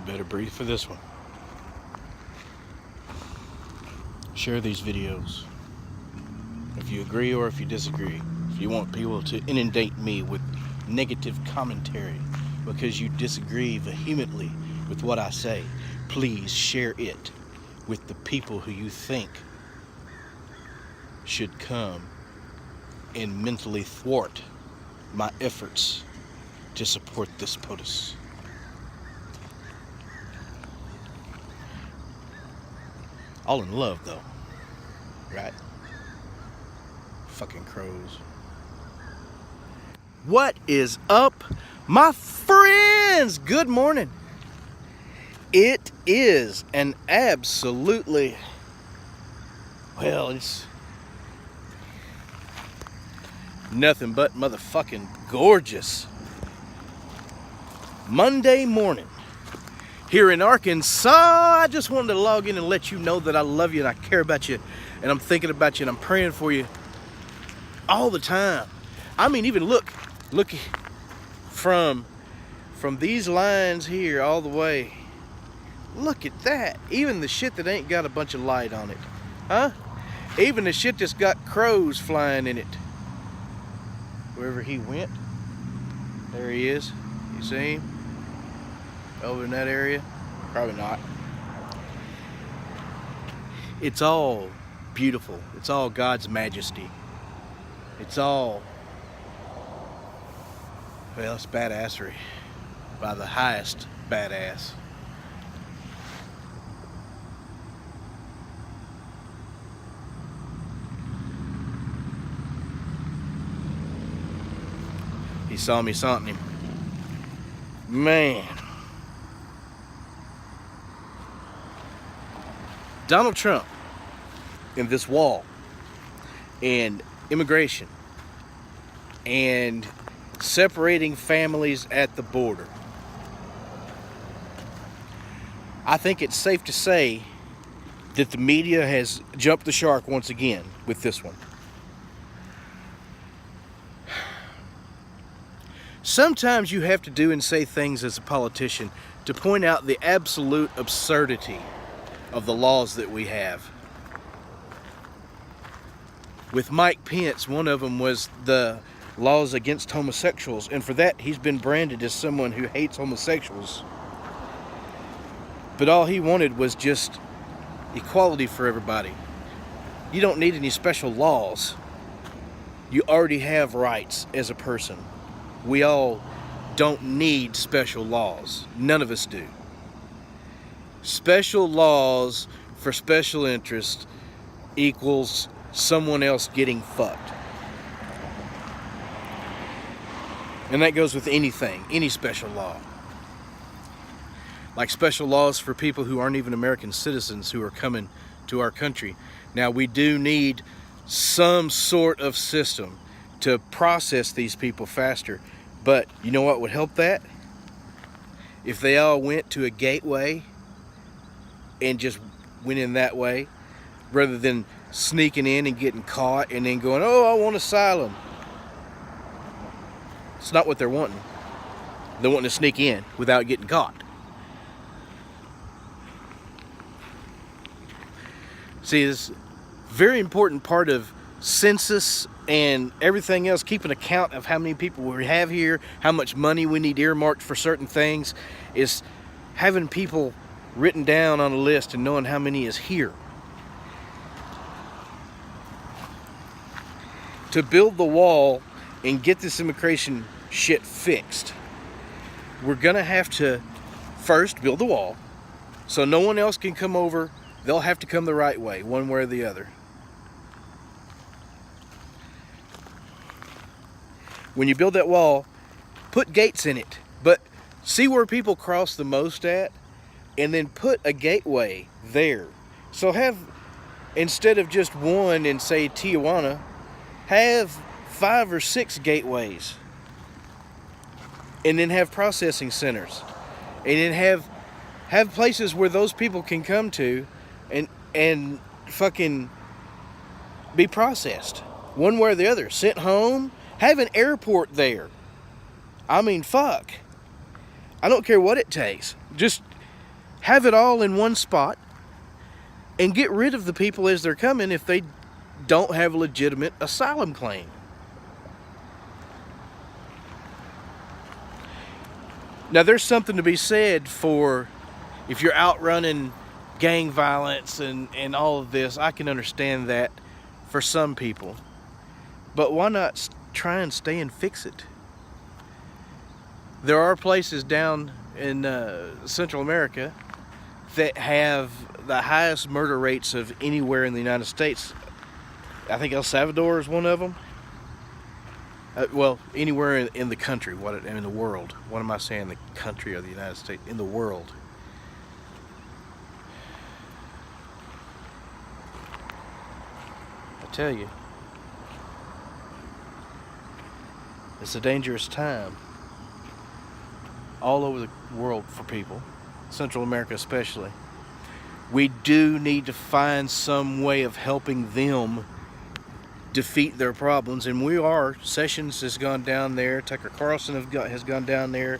better breathe for this one. Share these videos if you agree or if you disagree. If you want people to inundate me with negative commentary because you disagree vehemently with what I say, please share it with the people who you think should come and mentally thwart my efforts to support this POTUS. All in love, though, right? Fucking crows. What is up, my friends? Good morning. It is an absolutely, well, it's nothing but motherfucking gorgeous Monday morning here in Arkansas. I just wanted to log in and let you know that I love you and I care about you and I'm thinking about you and I'm praying for you all the time. I mean, even look from these lines here all the way. Look at that. Even the shit that ain't got a bunch of light on it. Huh? Even the shit that's got crows flying in it. Wherever he went, there he is. You see him? Over in that area? Probably not. It's all beautiful. It's all God's majesty. It's all, well, it's badassery by the highest badass. He saw me something him. Man. Donald Trump and this wall and immigration and separating families at the border. I think it's safe to say that the media has jumped the shark once again with this one. Sometimes you have to do and say things as a politician to point out the absolute absurdity of the laws that we have. With Mike Pence, one of them was the laws against homosexuals, and for that he's been branded as someone who hates homosexuals. But all he wanted was just equality for everybody. You don't need any special laws. You already have rights as a person. We all don't need special laws. None of us do. Special laws for special interest equals someone else getting fucked. And that goes with anything, any special law. Like special laws for people who aren't even American citizens who are coming to our country. Now, we do need some sort of system to process these people faster. But you know what would help that? If they all went to a gateway and just went in that way, rather than sneaking in and getting caught and then going, oh, I want asylum. It's not what they're wanting. They're wanting to sneak in without getting caught. See, this very important part of census and everything else, keeping account of how many people we have here, how much money we need earmarked for certain things, is having people written down on a list and knowing how many is here. To build the wall and get this immigration shit fixed, we're gonna have to first build the wall so no one else can come over. They'll have to come the right way, one way or the other. When you build that wall, put gates in it, but see where people cross the most at, and then put a gateway there. So have, instead of just one in, say, Tijuana, have 5 or 6 gateways. And then have processing centers. And then have places where those people can come to and fucking be processed. One way or the other. Sent home. Have an airport there. I mean, fuck. I don't care what it takes. Just have it all in one spot, and get rid of the people as they're coming if they don't have a legitimate asylum claim. Now, there's something to be said for if you're out running gang violence and all of this. I can understand that for some people. But why not try and stay and fix it? There are places down in Central America that have the highest murder rates of anywhere in the United States. I think El Salvador is one of them. Well, anywhere in the country, in the world. What am I saying? The country or the United States? In the world. I tell you, it's a dangerous time all over the world for people, Central America especially. We do need to find some way of helping them defeat their problems, and we are. Sessions has gone down there, Tucker Carlson has gone down there,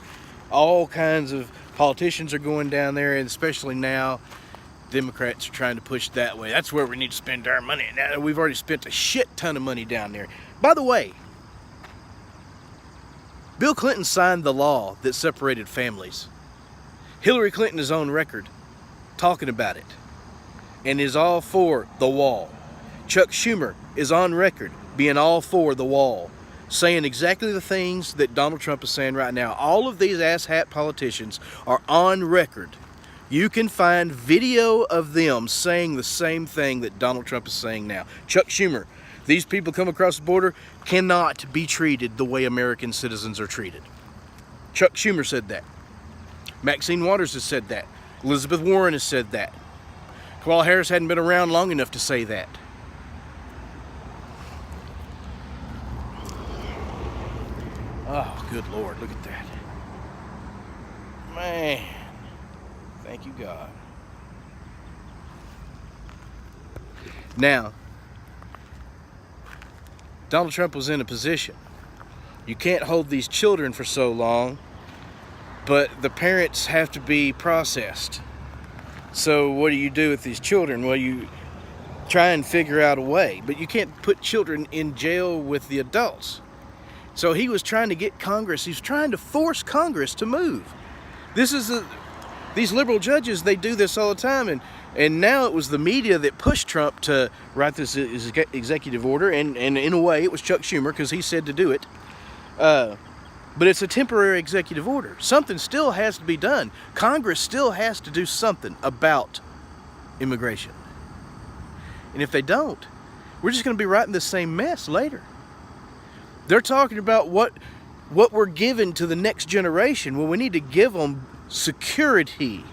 all kinds of politicians are going down there, and especially now Democrats are trying to push that way. That's where we need to spend our money. Now we've already spent a shit ton of money down there. By the way, Bill Clinton signed the law that separated families. Hillary Clinton is on record talking about it and is all for the wall. Chuck Schumer is on record being all for the wall, saying exactly the things that Donald Trump is saying right now. All of these asshat politicians are on record. You can find video of them saying the same thing that Donald Trump is saying now. Chuck Schumer, these people come across the border cannot be treated the way American citizens are treated. Chuck Schumer said that. Maxine Waters has said that. Elizabeth Warren has said that. Kamala Harris hadn't been around long enough to say that. Oh, good Lord, look at that. Man, thank you, God. Now, Donald Trump was in a position. You can't hold these children for so long, but the parents have to be processed. So what do you do with these children? Well, you try and figure out a way, but you can't put children in jail with the adults. So he was trying to get Congress, he's trying to force Congress to move. These liberal judges, they do this all the time, and now it was the media that pushed Trump to write this executive order, and in a way it was Chuck Schumer because he said to do it. But it's a temporary executive order. Something still has to be done. Congress still has to do something about immigration. And if they don't, we're just going to be right in the same mess later. They're talking about what we're giving to the next generation. Well, we need to give them security.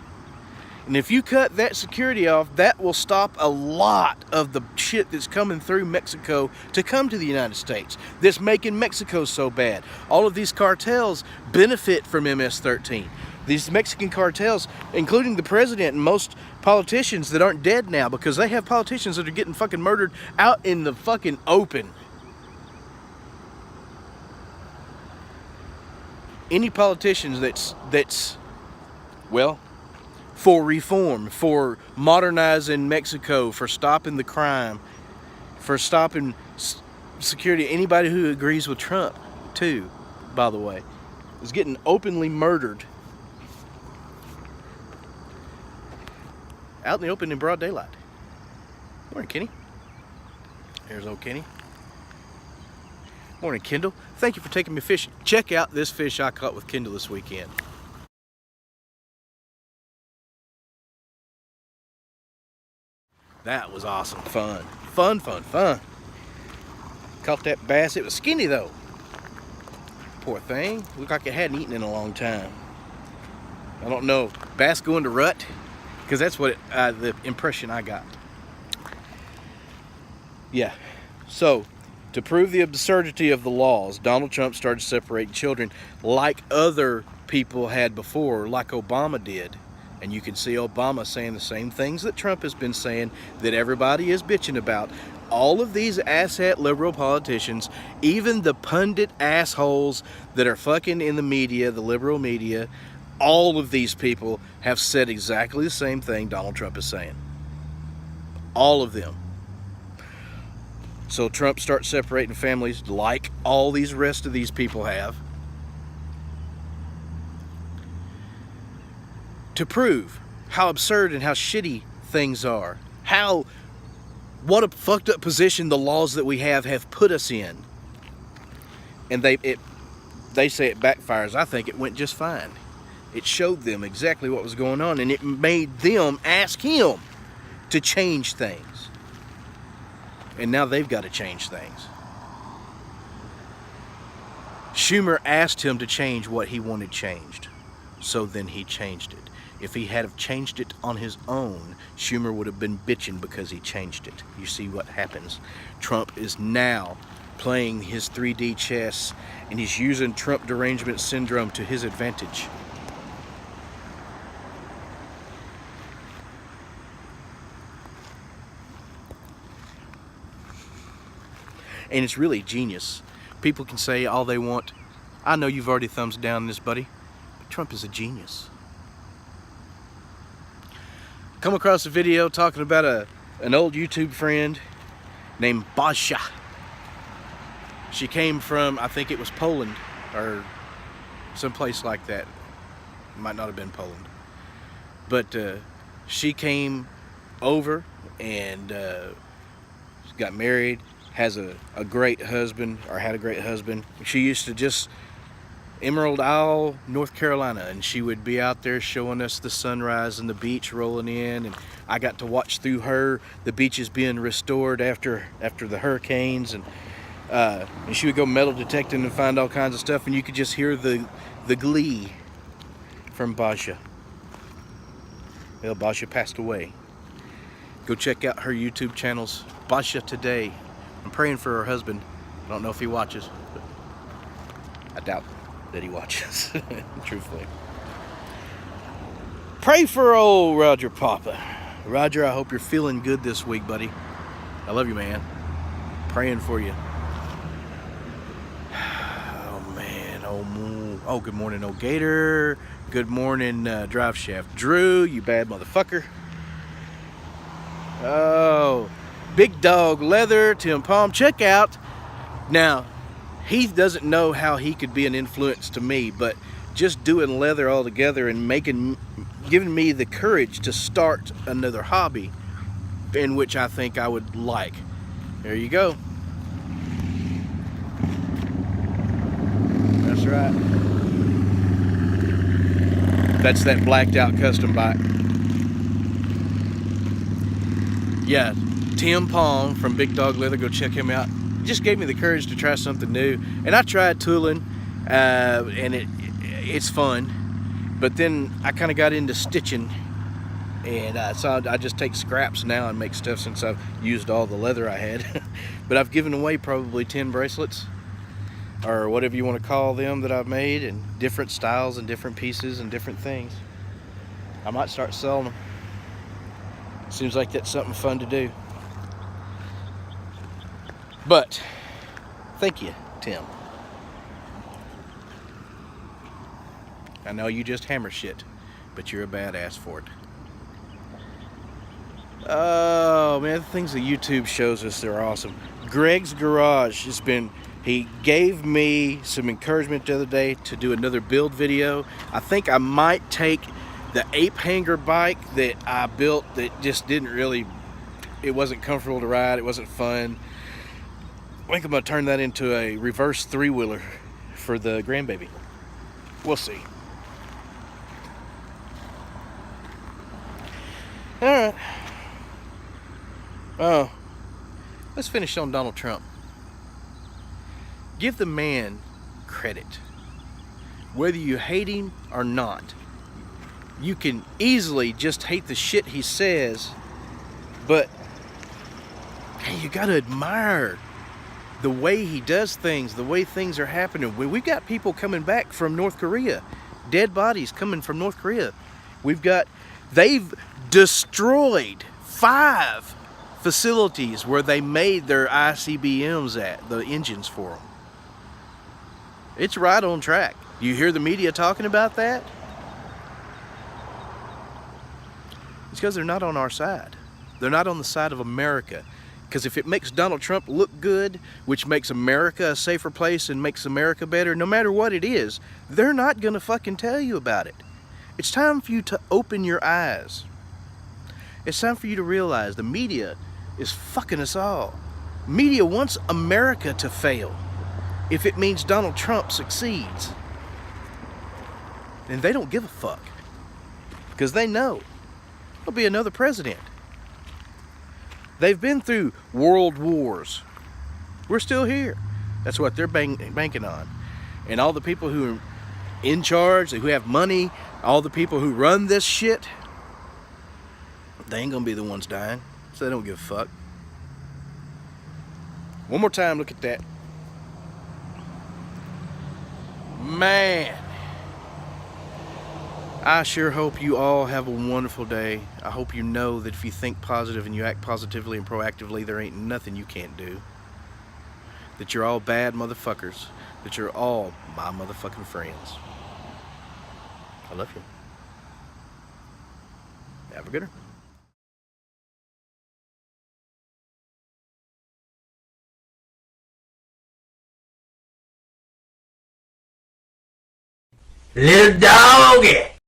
And if you cut that security off, that will stop a lot of the shit that's coming through Mexico to come to the United States. That's making Mexico so bad. All of these cartels benefit from MS-13. These Mexican cartels, including the president and most politicians that aren't dead now, because they have politicians that are getting fucking murdered out in the fucking open. Any politicians that's well, for reform, for modernizing Mexico, for stopping the crime, for stopping security. Anybody who agrees with Trump, too, by the way, is getting openly murdered out in the open in broad daylight. Morning, Kenny. There's old Kenny. Morning, Kendall. Thank you for taking me fishing. Check out this fish I caught with Kendall this weekend. That was awesome. Fun. Fun. Caught that bass. It was skinny, though. Poor thing. Looked like it hadn't eaten in a long time. I don't know. Bass going to rut? Because that's what the impression I got. Yeah. So, to prove the absurdity of the laws, Donald Trump started separating children like other people had before, like Obama did. And you can see Obama saying the same things that Trump has been saying, that everybody is bitching about. All of these asshat liberal politicians, even the pundit assholes that are fucking in the media, the liberal media, all of these people have said exactly the same thing Donald Trump is saying. All of them. So Trump starts separating families like all these rest of these people have, to prove how absurd and how shitty things are. What a fucked up position the laws that we have put us in. And they say it backfires. I think it went just fine. It showed them exactly what was going on, and it made them ask him to change things. And now they've got to change things. Schumer asked him to change what he wanted changed. So then he changed it. If he had have changed it on his own, Schumer would have been bitching because he changed it. You see what happens. Trump is now playing his 3D chess, and he's using Trump derangement syndrome to his advantage. And it's really genius. People can say all they want. I know you've already thumbs down this, buddy, but Trump is a genius. Come across a video talking about an old YouTube friend named Basha. She came from, I think it was Poland or someplace like that. It might not have been Poland. But she came over and got married, has a great husband, or had a great husband. She used to just Emerald Isle, North Carolina, and she would be out there showing us the sunrise and the beach rolling in, and I got to watch through her the beaches being restored after the hurricanes, and she would go metal detecting and find all kinds of stuff, and you could just hear the glee from Basha. Well, Basha passed away. Go check out her YouTube channels, Basha Today. I'm praying for her husband. I don't know if he watches, but I doubt that he watches, truthfully. Pray for old Roger Papa. Roger, I hope you're feeling good this week, buddy. I love you, man. Praying for you. Oh, man. Oh, good morning, old Gator. Good morning, Drive Shaft Drew, you bad motherfucker. Oh, Big Dog Leather, Tim Palm. Check out. Now, he doesn't know how he could be an influence to me, but just doing leather all together and giving me the courage to start another hobby in which I think I would like. There you go. That's right. That's that blacked out custom bike. Yeah, Tim Palm from Big Dog Leather, go check him out. Just gave me the courage to try something new, and I tried tooling, and it's fun, but then I kind of got into stitching, and so I just take scraps now and make stuff since I've used all the leather I had. But I've given away probably 10 bracelets, or whatever you want to call them, that I've made, and different styles and different pieces and different things. I might start selling them. Seems like that's something fun to do. But thank you, Tim. I know you just hammer shit, but you're a badass for it. Oh man, the things that YouTube shows us, they're awesome. Greg's Garage has been, he gave me some encouragement the other day to do another build video. I think I might take the ape hanger bike that I built that just didn't really, it wasn't comfortable to ride, it wasn't fun. I think I'm going to turn that into a reverse three-wheeler for the grandbaby. We'll see. Alright. Oh, let's finish on Donald Trump. Give the man credit. Whether you hate him or not, you can easily just hate the shit he says, but hey, you got to admire the way he does things, the way things are happening. We've got people coming back from North Korea, dead bodies coming from North Korea. They've destroyed 5 facilities where they made their ICBMs at, the engines for them. It's right on track. You hear the media talking about that? It's because they're not on our side. They're not on the side of America. Because if it makes Donald Trump look good, which makes America a safer place and makes America better, no matter what it is, they're not going to fucking tell you about it. It's time for you to open your eyes. It's time for you to realize the media is fucking us all. Media wants America to fail if it means Donald Trump succeeds. And they don't give a fuck. Because they know there'll be another president. They've been through world wars. We're still here. That's what they're banking on. And all the people who are in charge, who have money, all the people who run this shit, they ain't gonna be the ones dying. So they don't give a fuck. One more time, look at that. Man. I sure hope you all have a wonderful day. I hope you know that if you think positive and you act positively and proactively, there ain't nothing you can't do. That you're all bad motherfuckers. That you're all my motherfucking friends. I love you. Have a good one. Lil Doggy!